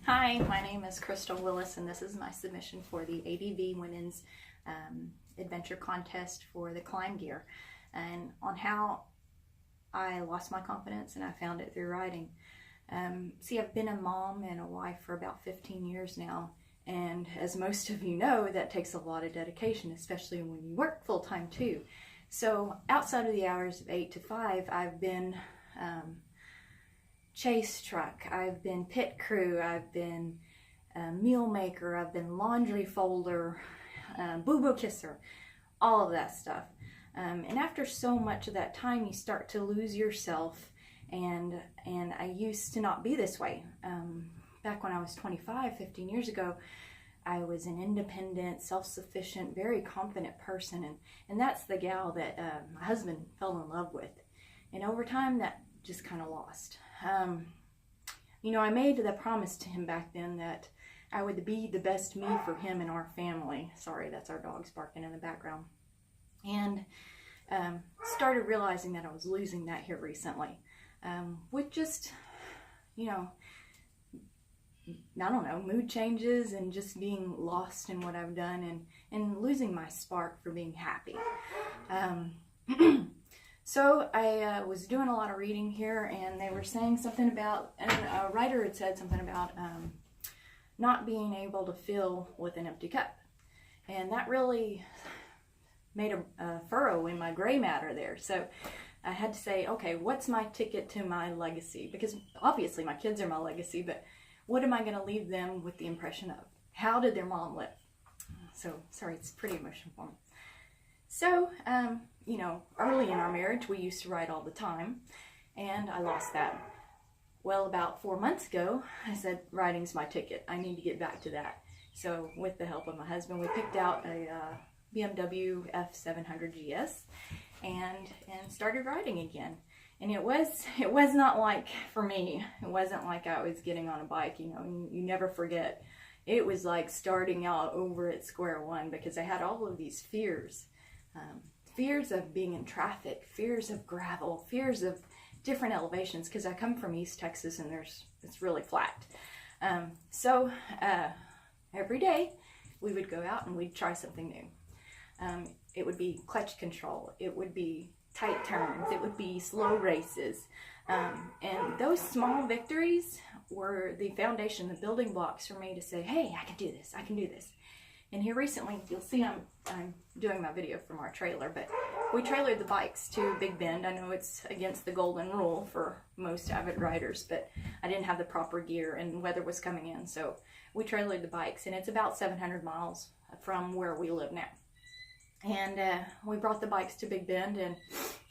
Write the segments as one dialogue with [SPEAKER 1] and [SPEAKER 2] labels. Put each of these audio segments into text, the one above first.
[SPEAKER 1] Hi, my name is Crystal Willis, and this is my submission for the ADV Women's Adventure Contest for the Klim gear, and on how I lost my confidence and I found it through riding. See, I've been a mom and a wife for about 15 years now, and as most of you know, that takes a lot of dedication, especially when you work full-time too. So outside of the hours of 8 to 5, I've been chase truck, I've been pit crew, I've been meal maker, I've been laundry folder, boo-boo kisser, all of that stuff. And after so much of that time, you start to lose yourself, and I used to not be this way. Back when I was 25, 15 years ago, I was an independent, self-sufficient, very confident person, and that's the gal that my husband fell in love with. And over time, that just kind of lost. You know, I made the promise to him back then that I would be the best me for him and our family. Sorry, that's our dogs barking in the background. And started realizing that I was losing that here recently. With just, you know, I don't know, mood changes and just being lost in what I've done and losing my spark for being happy. So I was doing a lot of reading here, and they were saying something about, and a writer had said something about not being able to fill with an empty cup. And that really made a furrow in my gray matter there. So I had to say, okay, what's my ticket to my legacy? Because obviously my kids are my legacy, but what am I going to leave them with the impression of? How did their mom live? So, sorry, it's pretty emotional for me. So, you know, early in our marriage, we used to ride all the time, and I lost that. Well, about 4 months ago, I said, riding's my ticket. I need to get back to that. So, with the help of my husband, we picked out a BMW F700 GS and started riding again. And it was not like, for me, it wasn't like I was getting on a bike, you know, you never forget. It was like starting out over at square one, because I had all of these fears. Fears of being in traffic, fears of gravel, fears of different elevations, because I come from East Texas and it's really flat. So every day we would go out and we'd try something new. It would be clutch control, it would be tight turns, it would be slow races. And those small victories were the foundation, the building blocks for me to say, hey, I can do this, I can do this. And here recently, you'll see I'm doing my video from our trailer, but we trailered the bikes to Big Bend. I know it's against the golden rule for most avid riders, but I didn't have the proper gear and weather was coming in, so we trailered the bikes, and it's about 700 miles from where we live now. And we brought the bikes to Big Bend and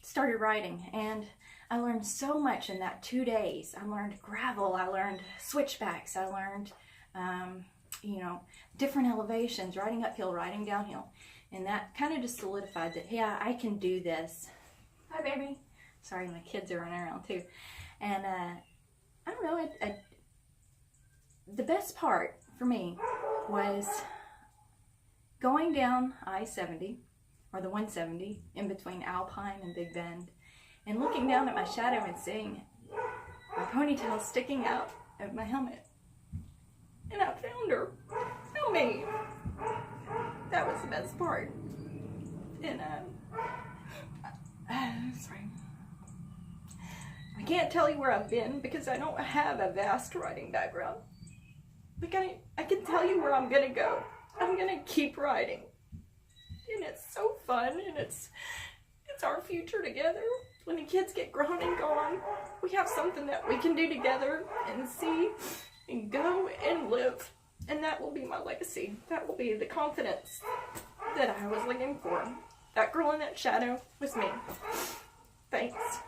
[SPEAKER 1] started riding, and I learned so much in that 2 days. I learned gravel, I learned switchbacks, I learned you know, different elevations, riding uphill, riding downhill. And that kind of just solidified that, yeah, I can do this. Hi, baby. Sorry, my kids are running around too. And I don't know, the best part for me was going down I-70, or the 170, in between Alpine and Big Bend, and looking down at my shadow and seeing my ponytail sticking out of my helmet. And I found her. Found me. That was the best part. And sorry. I can't tell you where I've been because I don't have a vast riding background. But I can tell you where I'm gonna go. I'm gonna keep riding. And it's so fun, and it's our future together. When the kids get grown and gone, we have something that we can do together and see and go and live, and that will be my legacy. That will be the confidence that I was looking for. That girl in that shadow was me. Thanks.